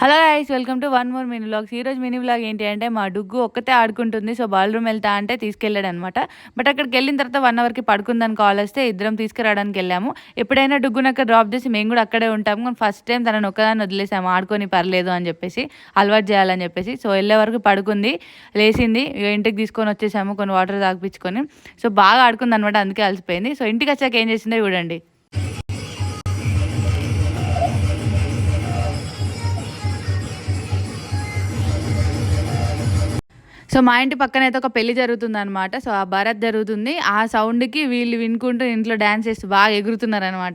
Hello guys, welcome to one more mini vlogs. ఈరోజు mini vlog ఏంటి అంటే మా డుగ్గు ఒక్కతే ఆడుకుంటుంది. సో బాల్ రూమ్ వెళ్తా అంటే తీసుకెళ్ళాడు అనమాట. బట్ అక్కడికి వెళ్ళిన తర్వాత 1 అవర్కి పడుకుందని కాల్ వస్తే ఇద్దరం తీసుకురావడానికి వెళ్ళాము. ఎప్పుడైనా డుగ్గును అక్కడ డ్రాప్ చేసి మేము కూడా అక్కడే ఉంటాము. కానీ ఫస్ట్ టైం తనను ఒక్కదాన్ని వదిలేసాము, ఆడుకొని పర్లేదు అని చెప్పేసి, అలవాటు చేయాలని చెప్పేసి. సో వెళ్ళే వరకు పడుకుంది, లేచింది, ఇంటికి తీసుకొని వచ్చేసాము కొన్ని వాటర్ తాగిపించుకొని. సో బాగా ఆడుకుంది అనమాట, అందుకే అలసిపోయింది. సో ఇంటికి వచ్చాక ఏం చేసిందో చూడండి. సో మా ఇంటి పక్కన అయితే ఒక పెళ్లి జరుగుతుంది అనమాట. సో ఆ భరత్ జరుగుతుంది. ఆ సౌండ్కి వీళ్ళు వినుకుంటూ ఇంట్లో డ్యాన్స్ చేస్తూ బాగా ఎగురుతున్నారు అనమాట.